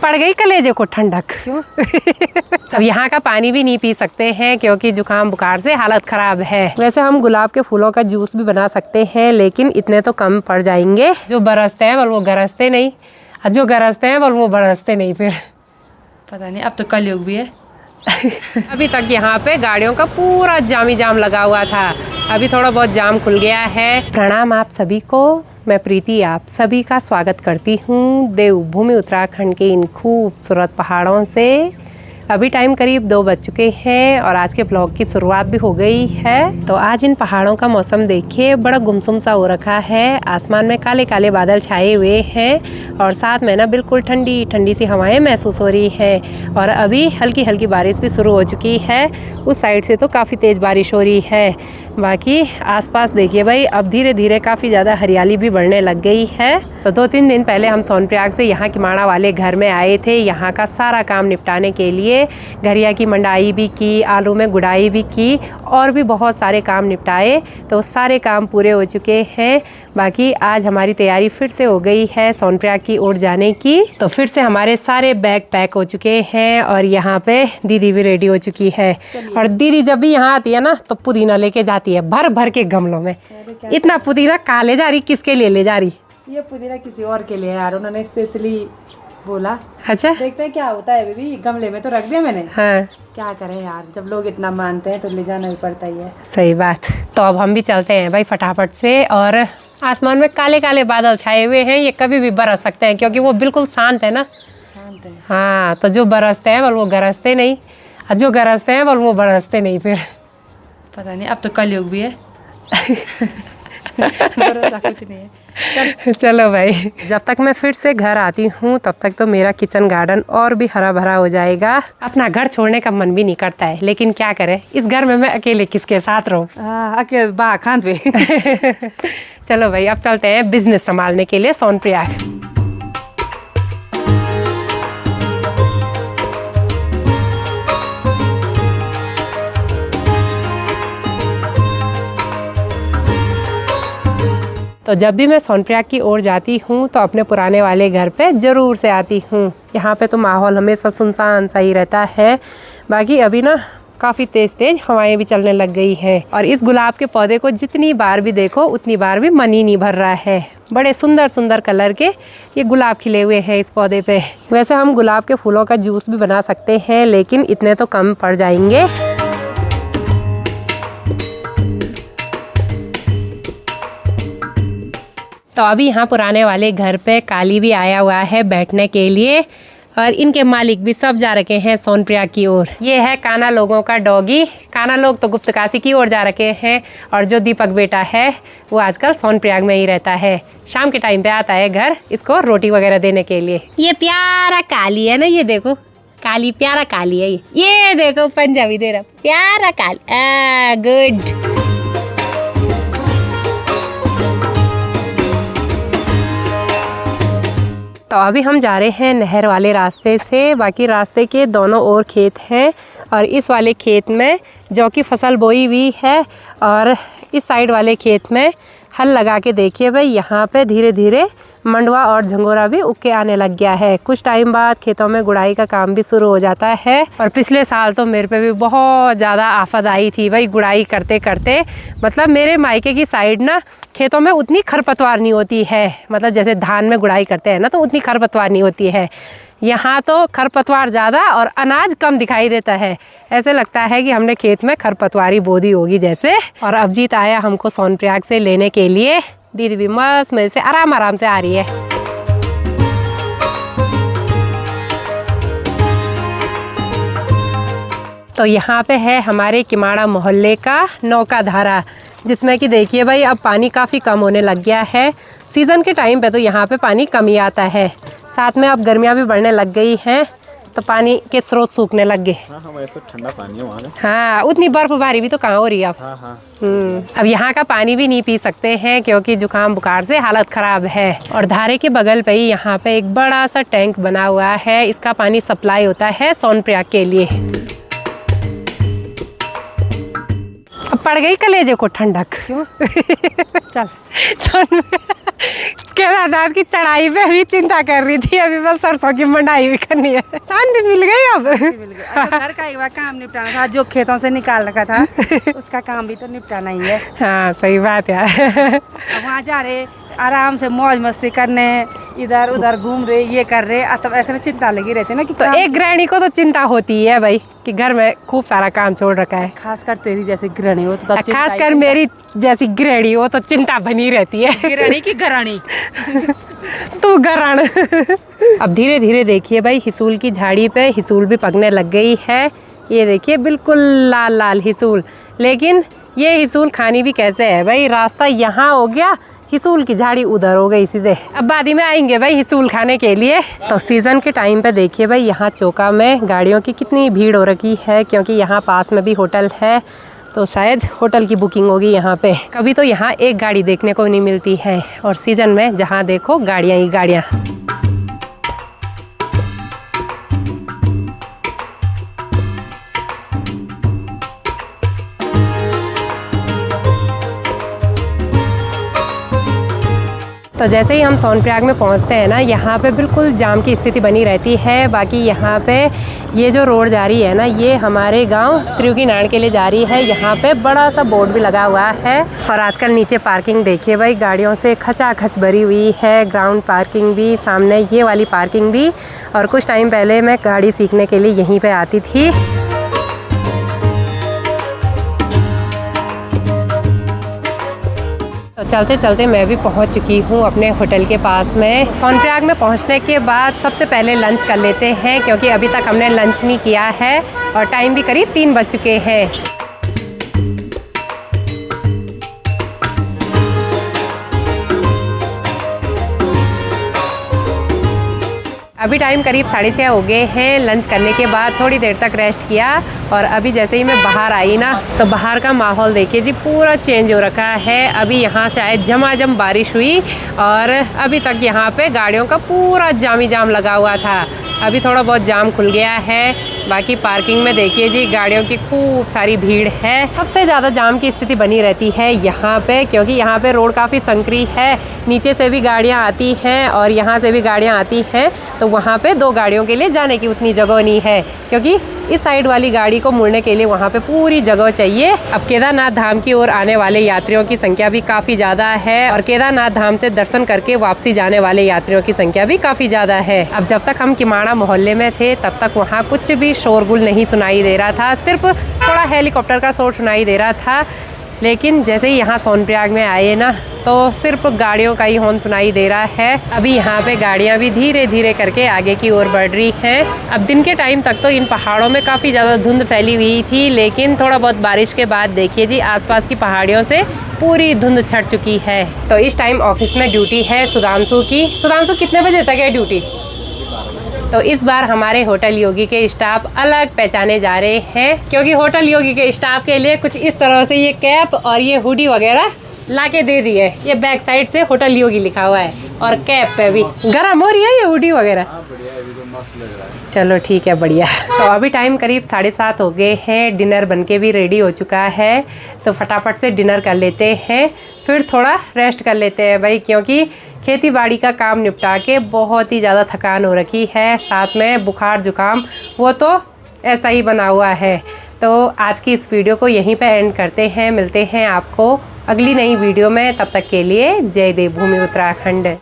पड़ गई कलेजे को ठंडक। क्यों? अब यहाँ का पानी भी नहीं पी सकते हैं क्योंकि जुकाम बुखार से हालत खराब है। वैसे हम गुलाब के फूलों का जूस भी बना सकते हैं लेकिन इतने तो कम पड़ जाएंगे। जो बरसते हैं वो गरजते नहीं, और जो गरजते हैं वो बरसते नहीं। फिर पता नहीं, अब तो कलयुग भी है। अभी तक यहाँ पे गाड़ियों का पूरा जाम लगा हुआ था, अभी थोड़ा बहुत जाम खुल गया है। प्रणाम आप सभी को, मैं प्रीति आप सभी का स्वागत करती हूँ देवभूमि उत्तराखंड के इन खूबसूरत पहाड़ों से। अभी टाइम करीब 2 बज चुके हैं और आज के ब्लॉग की शुरुआत भी हो गई है। तो आज इन पहाड़ों का मौसम देखिए, बड़ा गुमसुम सा हो रखा है। आसमान में काले काले बादल छाए हुए हैं और साथ में ना बिल्कुल ठंडी ठंडी सी हवाएं महसूस हो रही हैं। और अभी हल्की हल्की बारिश भी शुरू हो चुकी है, उस साइड से तो काफ़ी तेज़ बारिश हो रही है। बाकी आसपास देखिए भाई, अब धीरे धीरे काफ़ी ज़्यादा हरियाली भी बढ़ने लग गई है। तो 2-3 दिन पहले हम सोनप्रयाग से यहाँ किमाड़ा वाले घर में आए थे, यहाँ का सारा काम निपटाने के लिए। घरिया की मंडाई भी की, आलू में गुड़ाई भी की और भी बहुत सारे काम निपटाए। तो सारे काम पूरे हो चुके हैं। बाकी आज हमारी तैयारी फिर से हो गई है सोनप्रयाग की ओर जाने की। तो फिर से हमारे सारे बैग पैक हो चुके हैं और यहाँ पे दीदी भी रेडी हो चुकी है। और दीदी जब भी यहाँ आती है ना तो पुदीना लेके जाती है भर भर के गमलों में। इतना पुदीना कहाँ ले जा रही, किसके लिए ले जा रही? ये पुदीना किसी और के लिए यार, उन्होंने स्पेशली बोला। अच्छा, देखते हैं क्या होता है। बेबी गमले में तो रख दिया मैंने। हाँ, क्या करें यार, जब लोग इतना मानते हैं तो ले जाना भी पड़ता ही है। सही बात। तो अब हम भी चलते हैं भाई फटाफट से। और आसमान में काले काले बादल छाए हुए हैं, ये कभी भी बरस सकते हैं क्योंकि वो बिल्कुल शांत है ना। शांत है। हाँ, तो जो बरसते हैं वो गरजते नहीं, और जो गरजते हैं वो बरसते नहीं। फिर पता नहीं, अब तो कलयुग भी है। भरोसा कुछ नहीं है। चलो भाई, जब तक मैं फिर से घर आती हूँ तब तक तो मेरा किचन गार्डन और भी हरा भरा हो जाएगा। अपना घर छोड़ने का मन भी नहीं करता है, लेकिन क्या करें, इस घर में मैं अकेले किसके साथ रहूँ। अकेले बा खान पे। चलो भाई, अब चलते हैं बिजनेस संभालने के लिए सोनप्रयाग। तो जब भी मैं सोनप्रयाग की ओर जाती हूँ तो अपने पुराने वाले घर पे ज़रूर से आती हूँ। यहाँ पे तो माहौल हमेशा सुनसान सा ही रहता है। बाकी अभी ना काफ़ी तेज़ हवाएं भी चलने लग गई हैं और इस गुलाब के पौधे को जितनी बार भी देखो उतनी बार भी मन ही नहीं भर रहा है। बड़े सुंदर सुंदर कलर के ये गुलाब खिले हुए हैं इस पौधे पे। वैसे हम गुलाब के फूलों का जूस भी बना सकते हैं लेकिन इतने तो कम पड़ जाएंगे। तो अभी यहाँ पुराने वाले घर पे काली भी आया हुआ है बैठने के लिए और इनके मालिक भी सब जा रखे हैं सोनप्रयाग की ओर। ये है काना लोगों का डॉगी। काना लोग तो गुप्तकाशी की ओर जा रखे हैं और जो दीपक बेटा है वो आजकल सोनप्रयाग में ही रहता है। शाम के टाइम पे आता है घर इसको रोटी वगैरह देने के लिए। ये प्यारा काली है ना, ये देखो काली, प्यारा काली है ये देखो पंजाबी दे रहा, प्यारा काली। गुड। तो अभी हम जा रहे हैं नहर वाले रास्ते से। बाकी रास्ते के दोनों ओर खेत हैं और इस वाले खेत में जौ की फसल बोई हुई है और इस साइड वाले खेत में हल लगा के देखिए भाई, यहाँ पे धीरे धीरे मंडवा और झंगोरा भी उग के आने लग गया है। कुछ टाइम बाद खेतों में गुड़ाई का काम भी शुरू हो जाता है। और पिछले साल तो मेरे पे भी बहुत ज़्यादा आफत आई थी भाई गुड़ाई करते करते। मतलब मेरे मायके की साइड ना खेतों में उतनी खरपतवार नहीं होती है, मतलब जैसे धान में गुड़ाई करते हैं ना तो उतनी खरपतवार नहीं होती है। यहाँ तो खरपतवार ज़्यादा और अनाज कम दिखाई देता है। ऐसे लगता है कि हमने खेत में खरपतवारी बो दी होगी जैसे। और अभिजीत आया हमको सोनप्रयाग से लेने के लिए। दीदी भी मस्त मजे से आराम आराम से आ रही है। तो यहाँ पे है हमारे किमाड़ा मोहल्ले का नौका धारा, जिसमें कि देखिए भाई अब पानी काफ़ी कम होने लग गया है। सीज़न के टाइम पे तो यहाँ पे पानी कम ही आता है, साथ में अब गर्मियाँ भी बढ़ने लग गई हैं तो पानी के स्रोत सूखने लग गए। हाँ, वैसे तो ठंडा पानी है वहाँ का। हाँ, उतनी बर्फबारी भी तो कहाँ हो रही है अब। हाँ। अब यहाँ का पानी भी नहीं पी सकते हैं क्योंकि जुकाम बुखार से हालत खराब है। और धारे के बगल पे ही यहाँ पे एक बड़ा सा टैंक बना हुआ है, इसका पानी सप्लाई होता है सोनप्रयाग के लिए। अब पड़ गई कलेजे को ठंडक। क्यों? चल केदारनाथ की चढ़ाई पे भी चिंता कर रही थी, अभी बस सरसों की मंडाई भी करनी है। शांति मिल गई अब। घर का एक बार काम निपटाना था, जो खेतों से निकाल रखा था उसका काम भी तो निपटाना ही है। हाँ सही बात है। अब वहाँ जा रहे आराम से मौज मस्ती करने, इधर उधर घूम रहे, ये कर रहे, तब ऐसे में चिंता लगी रहती है ना कि तो एक गृहिणी को तो चिंता होती है भाई कि घर में खूब सारा काम छोड़ रखा है। खासकर तेरी जैसी गृहिणी हो तो खासकर मेरी जैसी गृहिणी हो तो चिंता बनी रहती है। गृहिणी की घरानी तू गरण। अब धीरे धीरे देखिए भाई, हिसूल की झाड़ी पे हिसूल भी पकने लग गई है। ये देखिए बिल्कुल लाल लाल हिसूल, लेकिन ये हिसूल खानी भी कैसे है भाई, रास्ता यहाँ हो गया, हिसूल की झाड़ी उधर हो गई सीधे। अब बाद में आएंगे भाई हिसूल खाने के लिए। तो सीज़न के टाइम पे देखिए भाई, यहाँ चौका में गाड़ियों की कितनी भीड़ हो रखी है, क्योंकि यहाँ पास में भी होटल है, तो शायद होटल की बुकिंग होगी यहाँ पे। कभी तो यहाँ एक गाड़ी देखने को नहीं मिलती है, और सीज़न में जहाँ देखो गाड़ियाँ ही गाड़ियाँ। तो जैसे ही हम सोनप्रयाग में पहुंचते हैं ना, यहाँ पे बिल्कुल जाम की स्थिति बनी रहती है। बाकी यहाँ पे ये जो रोड जा रही है ना, ये हमारे गांव त्रियुगीनारायण के लिए जा रही है। यहाँ पे बड़ा सा बोर्ड भी लगा हुआ है। और आजकल नीचे पार्किंग देखिए भाई, गाड़ियों से खचाखच भरी हुई है। ग्राउंड पार्किंग भी, सामने ये वाली पार्किंग भी। और कुछ टाइम पहले मैं गाड़ी सीखने के लिए यहीं पर आती थी। तो चलते चलते मैं भी पहुंच चुकी हूं अपने होटल के पास में। सोनप्रयाग में पहुंचने के बाद सबसे पहले लंच कर लेते हैं, क्योंकि अभी तक हमने लंच नहीं किया है और टाइम भी करीब 3 बज चुके हैं। अभी टाइम करीब 6:30 हो गए हैं। लंच करने के बाद थोड़ी देर तक रेस्ट किया, और अभी जैसे ही मैं बाहर आई ना, तो बाहर का माहौल देखिए जी, पूरा चेंज हो रखा है। अभी यहाँ शायद झमाझम बारिश हुई, और अभी तक यहाँ पे गाड़ियों का पूरा जामी जाम लगा हुआ था। अभी थोड़ा बहुत जाम खुल गया है। बाकी पार्किंग में देखिए जी, गाड़ियों की खूब सारी भीड़ है। सबसे ज़्यादा जाम की स्थिति बनी रहती है यहाँ पे, क्योंकि यहाँ पे रोड काफ़ी संकरी है। नीचे से भी गाड़ियाँ आती हैं और यहाँ से भी गाड़ियाँ आती हैं, तो वहाँ पे 2 गाड़ियों के लिए जाने की उतनी जगह नहीं है, क्योंकि इस साइड वाली गाड़ी को मुड़ने के लिए वहाँ पे पूरी जगह चाहिए। अब केदारनाथ धाम की ओर आने वाले यात्रियों की संख्या भी काफ़ी ज़्यादा है, और केदारनाथ धाम से दर्शन करके वापसी जाने वाले यात्रियों की संख्या भी काफ़ी ज़्यादा है। अब जब तक हम किमाड़ा मोहल्ले में थे, तब तक वहाँ कुछ भी शोरगुल नहीं सुनाई दे रहा था, सिर्फ थोड़ा हेलीकॉप्टर का शोर सुनाई दे रहा था। लेकिन जैसे ही यहाँ सोनप्रयाग में आए ना, तो सिर्फ गाड़ियों का ही हॉर्न सुनाई दे रहा है। अभी यहाँ पे गाड़ियाँ भी धीरे धीरे करके आगे की ओर बढ़ रही हैं। अब दिन के टाइम तक तो इन पहाड़ों में काफ़ी ज़्यादा धुंध फैली हुई थी, लेकिन थोड़ा बहुत बारिश के बाद देखिए जी, आसपास की पहाड़ियों से पूरी धुंध छट चुकी है। तो इस टाइम ऑफिस में ड्यूटी है सुधांशु की। सुधांशु, कितने बजे तक है ड्यूटी? तो इस बार हमारे होटल योगी के स्टाफ अलग पहचाने जा रहे हैं, क्योंकि होटल योगी के स्टाफ के लिए कुछ इस तरह से ये कैप और ये हुडी वगैरह लाके दे दी है। ये बैक साइड से होटल योगी लिखा हुआ है, और कैप पे भी गर्म हो रही है ये हुडी वगैरह। चलो ठीक है, बढ़िया। तो अभी टाइम करीब 7:30 हो गए हैं। डिनर बनके भी रेडी हो चुका है, तो फटाफट से डिनर कर लेते हैं, फिर थोड़ा रेस्ट कर लेते हैं भाई, क्योंकि खेती बाड़ी का काम निपटा के बहुत ही ज़्यादा थकान हो रखी है। साथ में बुखार जुकाम वो तो ऐसा ही बना हुआ है। तो आज की इस वीडियो को यहीं पे एंड करते हैं। मिलते हैं आपको अगली नई वीडियो में, तब तक के लिए जय देवभूमि उत्तराखंड।